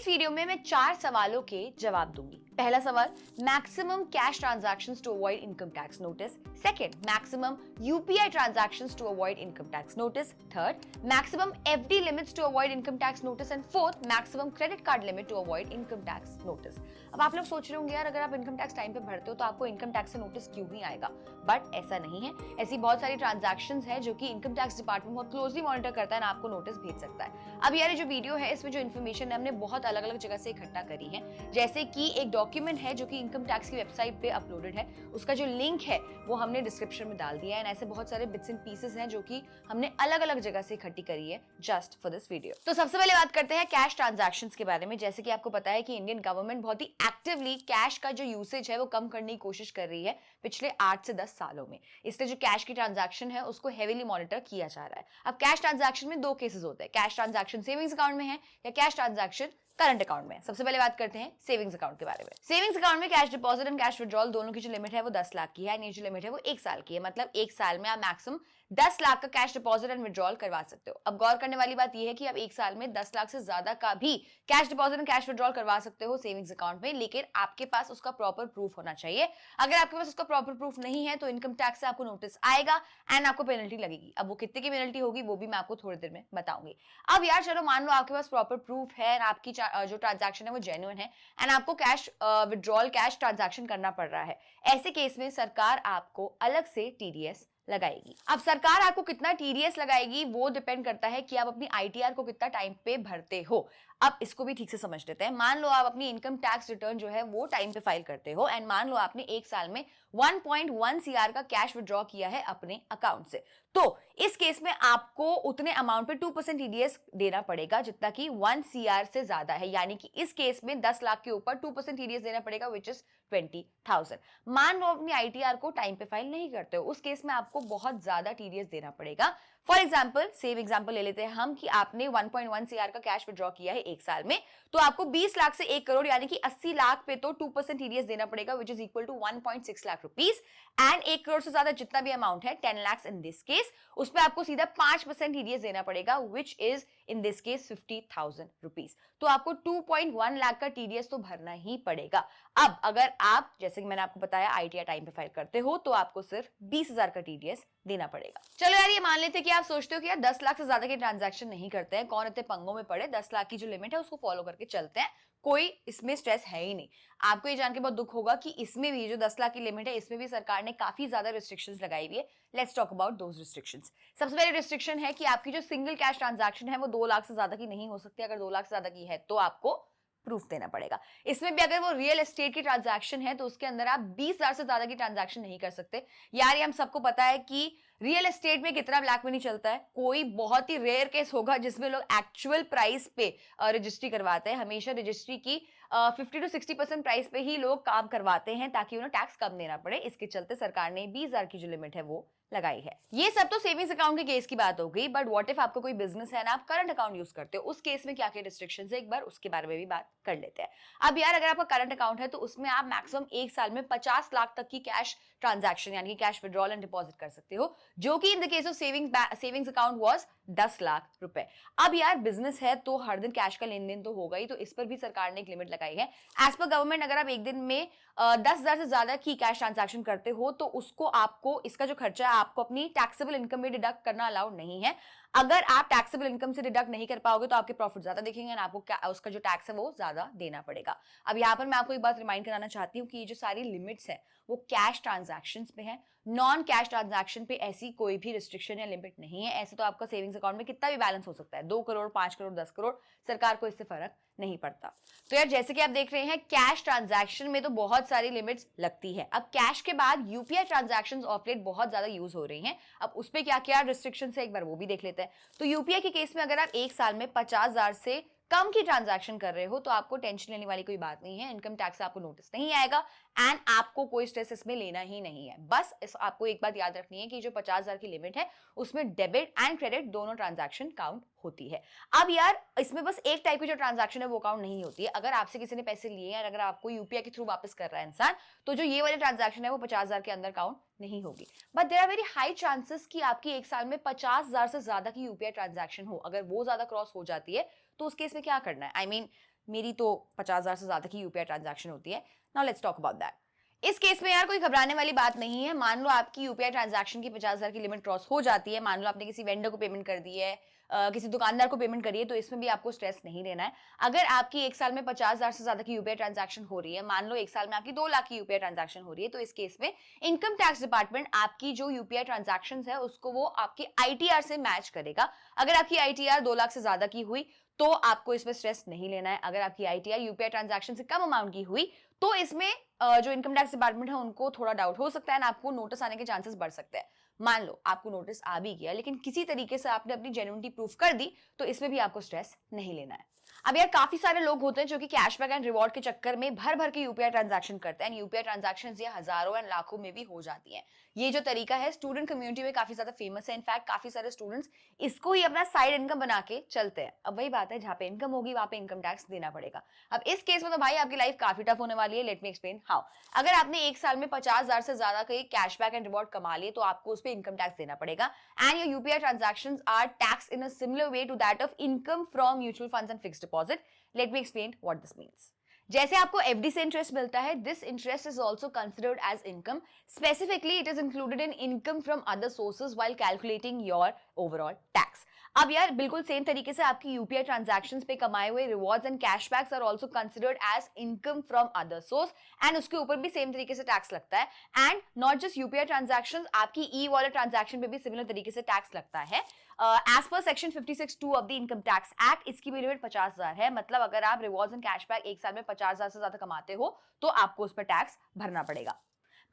इस वीडियो में मैं 4 सवालों के जवाब दूंगी। पहला सवाल, maximum cash transactions to avoid income tax notice. Second, maximum UPI transactions to avoid income tax notice. Third, maximum FD limits to avoid income tax notice. And fourth, maximum credit card limit to avoid income tax notice. अब आप लोग सोच रहे होंगे यार, अगर आप income tax time पे भरते हो तो आपको इनकम टैक्स से नोटिस क्यों नहीं आएगा? बट ऐसा नहीं है। ऐसी बहुत सारी ट्रांजैक्शंस है जो कि इनकम टैक्स डिपार्टमेंट बहुत क्लोजली मॉनिटर करता है और आपको नोटिस भेज सकता है। अब यार जो वीडियो है इसमें जो इन्फॉर्मेशन है हमने बहुत अलग अलग जगह से इकट्ठा करी है। जैसे कि एक डॉक्यूमेंट है जो कि इनकम टैक्स की वेबसाइट पे अपलोडेड है, उसका जो लिंक है वो हमने डिस्क्रिप्शन में डाल दिया है। ऐसे बहुत सारे बिट्स एंड पीसेस हैं जो कि हमने अलग अलग जगह से इकट्ठी करी है जस्ट फॉर दिस वीडियो। तो सबसे पहले बात करते हैं कैश ट्रांजैक्शंस के बारे में। जैसे कि आपको पता है कि इंडियन गवर्नमेंट बहुत ही एक्टिवली कैश का जो यूसेज है वो कम करने की कोशिश कर रही है पिछले 8 से 10 सालों में। इसलिए जो कैश की ट्रांजैक्शन है उसको हेवीली मॉनिटर किया जा रहा है। अब कैश ट्रांजैक्शन में 2 केसेस होते हैं, कैश ट्रांजैक्शन सेविंग्स अकाउंट में है या कैश ट्रांजैक्शन करंट अकाउंट में। सबसे पहले बात करते हैं सेविंग्स अकाउंट के बारे में। सेविंग्स अकाउंट में cash deposit and cash withdrawal दोनों की जो लिमिट है वो 10 लाख की है। जो लिमिट है वो 1 साल की है, मतलब 1 साल में आप मैक्सिमम 10 लाख का कैश डिपॉजिट एंड विड्रॉल करवा सकते हो। अब गौर करने वाली बात यह है कि आप 1 साल में 10 लाख से ज्यादा का भी cash deposit and cash withdrawal करवा सकते हो सेविंग्स अकाउंट में, लेकिन आपके पास उसका प्रॉपर प्रूफ होना चाहिए। अगर आपके पास उसका प्रॉपर प्रूफ नहीं है तो इनकम टैक्स से आपको नोटिस आएगा एंड आपको पेनल्टी लगेगी। अब वो कितने की पेनल्टी होगी वो भी मैं आपको थोड़ी देर में बताऊंगी। अब यार चलो मान लो आपके पास प्रॉपर प्रूफ है, आपकी जो ट्रांजैक्शन है वो जेन्युइन है एंड आपको कैश विड्रॉल कैश ट्रांजैक्शन करना पड़ रहा है। ऐसे केस में सरकार आपको अलग से टीडीएस लगाएगी। अब सरकार आपको कितना टीडीएस लगाएगी वो डिपेंड करता है कि आप अपनी आईटीआर को कितना टाइम पे भरते हो। अब इसको भी ठीक से समझ लेते हैं। मान लो आप अपनी इनकम टैक्स रिटर्न जो है वो टाइम पे फाइल करते हो एंड मान लो आपने 1 साल में 1.1 सीआर का कैश विड्रॉ किया है अपने अकाउंट से, तो इस केस में आपको उतने अमाउंट पे 2% टीडीएस देना पड़ेगा जितना कि 1 सीआर से ज्यादा है। यानी कि इस केस में 10 लाख के ऊपर 2% टीडीएस देना पड़ेगा, विच इज 20,000। मान लो अपनी आईटीआर को टाइम पे फाइल नहीं करते हो, उस केस में आपको बहुत ज्यादा टीडीएस देना पड़ेगा। फॉर एग्जाम्पल, सेम एग्जाम्पल ले लेते हैं हम कि आपने 1.1 सीआर का कैश विड्रॉ किया है 1 साल में, तो आपको 20 लाख से 1 करोड़ यानी कि 80 लाख पे तो 2% टीडीएस देना पड़ेगा, which is equal to 1.6 lakh rupees. And 1 crore से ज्यादा जितना भी अमाउंट है 10 लाख इन दिस केस, उस पर आपको सीधा 5% टीडीएस देना पड़ेगा, which is in this case 50,000 rupees. तो आपको 2.1 लाख का टीडीएस तो भरना ही पड़ेगा। अब अगर आप, जैसे कि मैंने आपको बताया, आईटीआर टाइम पे फाइल करते हो तो आपको सिर्फ 20,000 का टीडीएस देना पड़ेगा। चलो यार, ये मान लेते हैं कि आप सोचते हो कि यार 10 लाख से ज्यादा के ट्रांजैक्शन नहीं करते हैं, कौन इतने पंगों में पड़े, 10 लाख की जो लिमिट है उसको फॉलो करके चलते हैं, कोई इसमें स्ट्रेस है ही नहीं। आपको ये जान के बहुत दुख होगा कि इसमें भी जो 10 लाख की लिमिट है इसमें भी सरकार ने काफी ज्यादा रिस्ट्रिक्शंस लगाई हुई है। Let's talk about those restrictions. सबसे पहले रिस्ट्रिक्शन है कि आपकी जो सिंगल कैश ट्रांजैक्शन है वो 2 लाख से ज्यादा की नहीं हो सकती। अगर 2 लाख से ज्यादा की है तो आपको प्रूफ देना पड़ेगा। इसमें भी अगर वो रियल एस्टेट की ट्रांजैक्शन है तो उसके अंदर आप 20,000 से ज्यादा की ट्रांजैक्शन नहीं कर सकते। यार ये हम सबको पता है कि रियल एस्टेट में कितना ब्लैक मनी चलता है। कोई बहुत ही रेयर केस होगा जिसमें लोग एक्चुअल प्राइस पे रजिस्ट्री करवाते हैं। हमेशा रजिस्ट्री की 50 to 60% प्राइस पे ही लोग काम करवाते हैं ताकि उन्हें टैक्स कम देना पड़े। इसके चलते सरकार ने 20,000 की जो लिमिट है वो लगाई है। ये सब तो सेविंग्स अकाउंट के केस की बात हो गई, बट व्हाट इफ आपको कोई बिजनेस है ना, आप करंट अकाउंट यूज करते हो, उस केस में क्या क्या रिस्ट्रिक्शंस है एक बार उसके बारे में भी बात कर लेते हैं। अब यार अगर आपका करंट अकाउंट है तो उसमें आप मैक्सिमम 1 साल में 50 लाख तक की कैश ट्रांजैक्शन यानी कि कैश विड्रॉल एंड डिपॉजिट कर सकते हो, जो कि in the case of savings account was 10 lakh रुपए। अब यार बिजनेस है तो हर दिन कैश का लेन देन तो होगा ही, तो इस पर भी सरकार ने एक लिमिट लगाई है। एज पर गवर्नमेंट अगर आप एक दिन में 10,000 से ज्यादा की कैश ट्रांजैक्शन करते हो तो उसको आपको, इसका जो खर्चा है आपको अपनी टैक्सेबल इनकम में डिडक्ट करना अलाउड नहीं है। अगर आप टैक्सेबल इनकम से डिडक्ट नहीं कर पाओगे तो आपके प्रॉफिट ज्यादा दिखेंगे और आपको उसका जो टैक्स है वो ज्यादा देना पड़ेगा। अब यहाँ पर मैं आपको एक बात रिमाइंड कराना चाहती हूँ कि ये जो सारी लिमिट्स है वो कैश ट्रांजैक्शंस पे है, नॉन कैश ट्रांजैक्शन पे ऐसी कोई भी रिस्ट्रिक्शन या लिमिट नहीं है। ऐसे तो आपका सेविंग्स अकाउंट में कितना भी बैलेंस हो सकता है, 2 करोड़ 5 करोड़ 10 करोड़, सरकार को इससे फर्क नहीं पड़ता। तो यार जैसे कि आप देख रहे हैं कैश ट्रांजैक्शन में तो बहुत सारी लिमिट्स लगती है। अब कैश के बाद यूपीआई ट्रांजैक्शंस ऑफ लेट बहुत ज्यादा यूज हो रही हैं। अब उस पे क्या क्या रिस्ट्रिक्शन है एक बार वो भी देख लेते हैं। तो यूपीआई के केस में अगर आप 1 साल में 50,000 से कम की ट्रांजैक्शन कर रहे हो तो आपको टेंशन लेने वाली कोई बात नहीं है, इनकम टैक्स से आपको नोटिस नहीं आएगा एंड आपको कोई स्ट्रेस इसमें लेना ही नहीं है। बस आपको एक बात याद रखनी है कि जो 50,000 की लिमिट है उसमें डेबिट एंड क्रेडिट दोनों ट्रांजैक्शन काउंट होती है। अब यार इसमें बस एक टाइप की जो ट्रांजैक्शन है वो काउंट नहीं होती है। अगर आपसे किसी ने पैसे लिए हैं, अगर आपको यूपीआई के थ्रू वापस कर रहा है इंसान, तो जो ये वाली ट्रांजैक्शन है वो 50,000 के अंदर काउंट नहीं होगी। But there are very high chances कि आपकी 1 साल में 50,000 से ज्यादा की यूपीआई ट्रांजैक्शन हो। अगर वो ज्यादा क्रॉस हो जाती है तो उस केस में क्या करना है? आई मीन मेरी तो 50,000 से ज्यादा की यूपीआई ट्रांजैक्शन होती है। Now let's talk about that. इस केस में यार कोई घबराने वाली बात नहीं है। मान लो आपकी यूपीआई ट्रांजैक्शन की 50,000 की लिमिट क्रॉस हो जाती है, मान लो आपने किसी वेंडर को पेमेंट कर दी है, किसी दुकानदार को पेमेंट करी है, तो इसमें भी आपको स्ट्रेस नहीं लेना है। अगर आपकी एक साल में 50,000 से ज्यादा की यूपीआई ट्रांजैक्शन हो रही है, मान लो एक साल में आपकी 2 लाख की यूपीआई ट्रांजैक्शन हो रही है, तो इस केस में इनकम टैक्स डिपार्टमेंट आपकी जो यूपीआई ट्रांजैक्शन है उसको वो आपकी आईटीआर से मैच करेगा। अगर आपकी आईटीआर 2 लाख से ज्यादा की हुई तो आपको इसमें स्ट्रेस नहीं लेना है। अगर आपकी आईटीआर यूपीआई ट्रांजैक्शन से कम अमाउंट की हुई तो इसमें जो इनकम टैक्स डिपार्टमेंट है उनको थोड़ा डाउट हो सकता है ना, आपको नोटिस आने के चांसेस बढ़ सकते हैं। मान लो आपको नोटिस आ भी गया लेकिन किसी तरीके से आपने अपनी जेन्युइनिटी प्रूफ कर दी, तो इसमें भी आपको स्ट्रेस नहीं लेना है। अब यार काफी सारे लोग होते हैं जो कि कैशबैक एंड रिवॉर्ड के चक्कर में भर भर के यूपीआई ट्रांजैक्शन करते हैं। यूपीआई ट्रांजैक्शंस ये हजारों एंड लाखों में भी हो जाती हैं। ये जो तरीका है स्टूडेंट कम्युनिटी में काफी ज्यादा फेमस है। इनफैक्ट काफी सारे स्टूडेंट्स इसको ही अपना साइड इनकम बना के चलते हैं। अब वही बात है, जहां पे इनकम होगी वहां पे इनकम टैक्स देना पड़ेगा। अब इस केस में तो भाई आपकी लाइफ काफी टफ होने वाली है। Late me explain how. अगर आपने एक साल में 50,000 से ज्यादा के कैशबैक एंड रिवॉर्ड कमा लिए तो आपको उस पर इनकम टैक्स देना पड़ेगा। And your UPI transactions are tax in a similar way to that of income from mutual funds and fixed deposit. Let me explain what this means. जैसे आपको एफडी से इंटरेस्ट मिलता है, this interest is also considered as income. Specifically it is included in income from other sources while calculating your overall tax. अब यार बिल्कुल same तरीके से आपकी यूपीआई ट्रांजैक्शंस पे कमाए हुए rewards and cashbacks are also considered as income from other source, and उसके ऊपर भी सेम तरीके से टैक्स लगता है। And not just UPI transactions, आपकी ई वॉलेट ट्रांजैक्शन पे भी सिमिलर तरीके से टैक्स लगता है। As per section 56(2) of the income tax act, इसकी भी लिमिट 50,000 है। मतलब अगर आप रिवॉर्ड्स एंड कैशबैक एक साल में 50,000 से ज्यादा कमाते हो तो आपको उस पर टैक्स भरना पड़ेगा।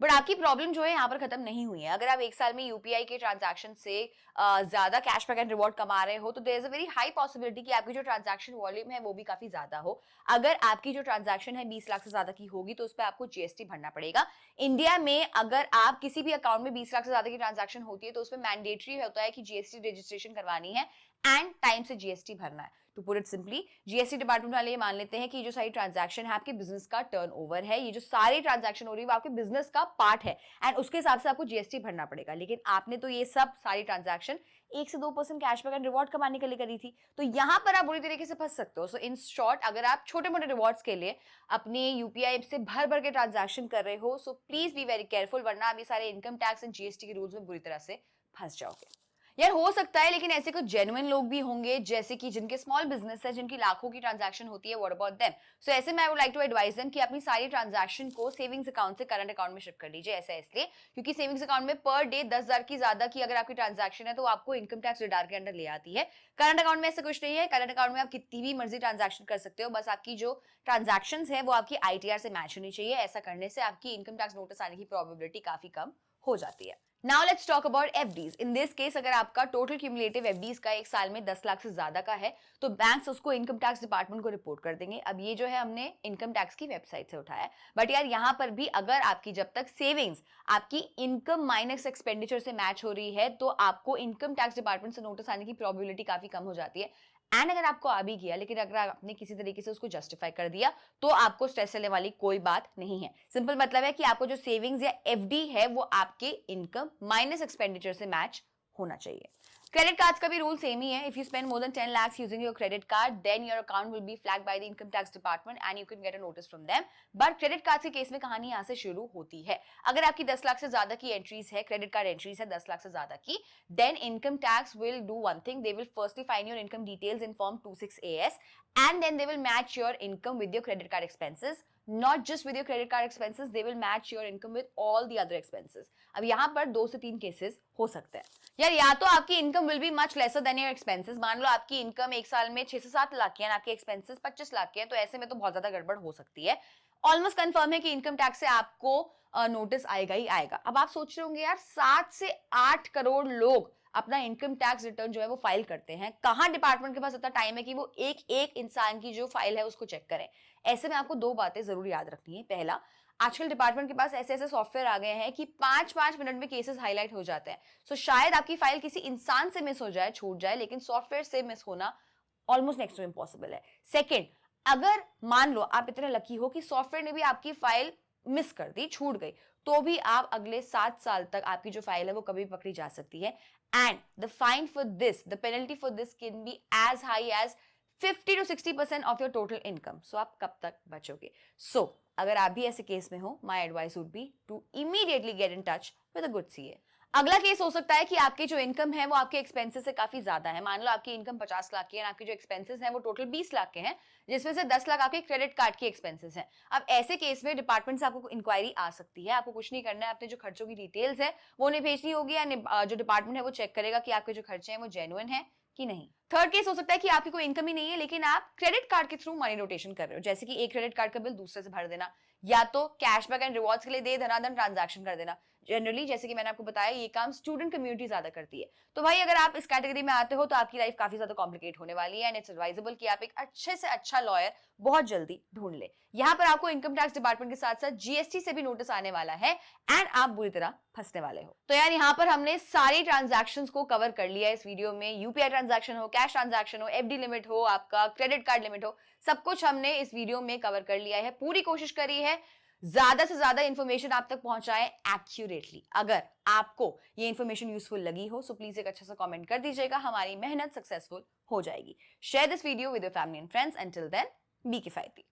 बट आपकी प्रॉब्लम जो है यहाँ पर खत्म नहीं हुई है। अगर आप एक साल में यूपीआई के ट्रांजैक्शन से ज्यादा कैशबैक एंड रिवॉर्ड कमा रहे हो तो there is a very high possibility कि आपकी जो ट्रांजैक्शन वॉल्यूम है वो भी काफी ज्यादा हो। अगर आपकी जो ट्रांजैक्शन है 20 लाख से ज्यादा की होगी तो उस पर आपको जीएसटी भरना पड़ेगा। इंडिया में अगर आप किसी भी अकाउंट में 20 लाख से ज्यादा की ट्रांजैक्शन होती है तो उसमें मैंडेटरी होता है कि जीएसटी रजिस्ट्रेशन करवानी है एंड टाइम से जीएसटी भरना है। To put it simply, GST department वाले ये मान लेते हैं कि जो सारी ट्रांजैक्शन है आपके बिजनेस का टर्नओवर है, ये जो सारी ट्रांजैक्शन हो रही है वो आपके बिजनेस का पार्ट है एंड उसके हिसाब से आपको जीएसटी भरना पड़ेगा। लेकिन आपने तो ये सब सारी ट्रांजैक्शन 1 से 2% कैशबैक एंड रिवॉर्ड कमाने के लिए करी थी, तो यहां पर आप बुरी तरीके से फंस सकते हो। सो इन शॉर्ट, अगर आप छोटे मोटे रिवॉर्ड्स के लिए अपने यूपीआई से भर भर के ट्रांजैक्शन कर रहे हो, so please be very careful, वरना आप ये सारे इनकम टैक्स एंड जीएसटी के रूल्स में बुरी तरह से फंस जाओगे। यार हो सकता है लेकिन ऐसे कुछ जेन्युइन लोग भी होंगे जैसे कि जिनके स्मॉल बिजनेस है, जिनकी लाखों की ट्रांजैक्शन होती है। What about them? सो ऐसे में I would like to advise them कि अपनी सारी ट्रांजैक्शन को सेविंग्स अकाउंट से करंट अकाउंट में शिफ्ट कर लीजिए। ऐसा इसलिए क्योंकि सेविंग्स अकाउंट में पर डे 10,000 की ज्यादा की अगर आपकी ट्रांजैक्शन है तो आपको इनकम टैक्स रिडार के अंडर ले आती है। करंट अकाउंट में ऐसा कुछ नहीं है। करंट अकाउंट में आप कितनी भी मर्जी ट्रांजैक्शन कर सकते हो, बस आपकी जो ट्रांजैक्शन है वो आपकी आईटीआर से मैच होनी चाहिए। ऐसा करने से आपकी इनकम टैक्स नोटिस आने की प्रोबेबिलिटी काफी कम हो जाती है। Now let's talk about FDs. In this case, अगर आपका टोटल क्यूमुलेटिव FDs का एक साल में 10 लाख से ज्यादा का है तो बैंक्स उसको इनकम टैक्स डिपार्टमेंट को रिपोर्ट कर देंगे। अब ये जो है हमने इनकम टैक्स की वेबसाइट से उठाया है, बट यार यहाँ पर भी अगर आपकी जब तक सेविंग्स आपकी इनकम माइनस एक्सपेंडिचर से मैच हो रही है तो आपको इनकम टैक्स डिपार्टमेंट से नोटिस आने की प्रोबेबिलिटी काफी कम हो जाती है। एंड अगर आपको आ भी गया लेकिन अगर आपने किसी तरीके से उसको जस्टिफाई कर दिया तो आपको स्ट्रेस लेने वाली कोई बात नहीं है। सिंपल मतलब है कि आपको जो सेविंग्स या एफडी है वो आपके इनकम माइनस एक्सपेंडिचर से मैच होना चाहिए। क्रेडिट कार्ड्स का भी रूल सेम ही है। If you spend more than 10 lakhs using your credit card then your account will be flagged by the income tax department and you can get a notice from them. But credit card के case में कहानी यहाँ से शुरू होती है। अगर आपकी 10 लाख से ज्यादा की एंट्रीज है, क्रेडिट कार्ड एंट्रीज है 10 लाख से ज्यादा की, then income tax will do one thing. They will firstly find your income details in form 26AS and then they will match your income with your credit card expenses. Not just with your credit card expenses, they will match your income with all the other expenses. अब यहाँ पर 2 से 3 cases हो सकते हैं यार। या तो आपकी income will be much lesser than your expenses. मान लो आपकी इनकम एक साल में 6 से 7 लाख की है, आपके एक्सपेंसेस 25 लाख के हैं, तो ऐसे में तो बहुत ज्यादा गड़बड़ हो सकती है। ऑलमोस्ट कंफर्म है कि इनकम टैक्स से आपको नोटिस आएगा ही आएगा। अब आप सोच रहे होंगे यार 7 से 8 करोड़ लोग अपना इनकम टैक्स रिटर्न जो है वो फाइल करते हैं, कहां डिपार्टमेंट के पास इतना टाइम है कि वो एक एक इंसान की जो फाइल है उसको चेक करें। ऐसे में आपको 2 बातें जरूर याद रखनी है। पहला, आजकल डिपार्टमेंट के पास ऐसे ऐसे सॉफ्टवेयर आ गए हैं कि 5-5 मिनट में केसेस हाईलाइट हो जाते हैं। सो शायद आपकी फाइल किसी इंसान से मिस हो जाए, छूट जाए, लेकिन सॉफ्टवेयर से मिस होना ऑलमोस्ट नेक्स्ट टू इम्पॉसिबल है। सेकेंड, अगर मान लो आप इतने लकी हो कि सॉफ्टवेयर ने भी आपकी फाइल मिस कर दी, छूट गई, तो भी आप अगले 7 साल तक आपकी जो फाइल है वो कभी पकड़ी जा सकती है। And the fine for this, the penalty for this can be as high as 50 to 60% of your total income. So आप कब तक बचोगे? सो अगर आप भी ऐसे केस में हो, my advice would be to immediately get in touch with a good CA. अगला केस हो सकता है कि आपकी जो इनकम है वो आपके एक्सपेंसेस से काफी ज्यादा है। मान लो आपकी इनकम 50 लाख की है और आपके जो एक्सपेंसेस हैं वो टोटल 20 लाख के हैं, जिसमें से 10 लाख आपके क्रेडिट कार्ड के एक्सपेंसेस हैं। अब ऐसे केस में डिपार्टमेंट से आपको इंक्वायरी आ सकती है। आपको कुछ नहीं करना है, अपने जो खर्चों की डिटेल्स है वो उन्हें भेजनी होगी, या जो डिपार्टमेंट है वो चेक करेगा कि आपके जो खर्चे हैं वो जेन्युइन है कि नहीं। थर्ड केस हो सकता है कि आपकी कोई इनकम ही नहीं है, लेकिन आप क्रेडिट कार्ड के थ्रू मनी रोटेशन कर रहे हो, जैसे कि एक क्रेडिट कार्ड का बिल दूसरे से भर देना, या तो कैशबैक एंड रिवॉर्ड्स के लिए दे धनाधन ट्रांजैक्शन कर देना। जनरली जैसे कि मैंने आपको बताया, ये काम स्टूडेंट कम्युनिटी ज्यादा करती है। तो भाई अगर आप इस कैटेगरी में आते हो तो आपकी लाइफ काफी ज्यादा कॉम्प्लिकेट होने वाली है, एंड इट्स एडवाइजेबल कि आप एक अच्छे से अच्छा लॉयर बहुत जल्दी ढूंढ ले। यहाँ पर आपको इनकम टैक्स डिपार्टमेंट के साथ साथ जीएसटी से भी नोटिस आने वाला है, एंड आप बुरी तरह फंसने वाले हो। तो यार यहाँ पर हमने सारी ट्रांजैक्शंस को कवर कर लिया है इस वीडियो में। यूपीआई ट्रांजैक्शन हो, कैश ट्रांजैक्शन हो, एफडी लिमिट हो, आपका क्रेडिट कार्ड लिमिट हो, सब कुछ हमने इस वीडियो में कवर कर लिया है। पूरी कोशिश करी है ज्यादा से ज्यादा इंफॉर्मेशन आप तक पहुंचाएं एक्यूरेटली। अगर आपको ये इंफॉर्मेशन यूजफुल लगी हो सो प्लीज एक अच्छा सा कमेंट कर दीजिएगा, हमारी मेहनत सक्सेसफुल हो जाएगी। Share this video with your family and friends. Until then, be किफायती।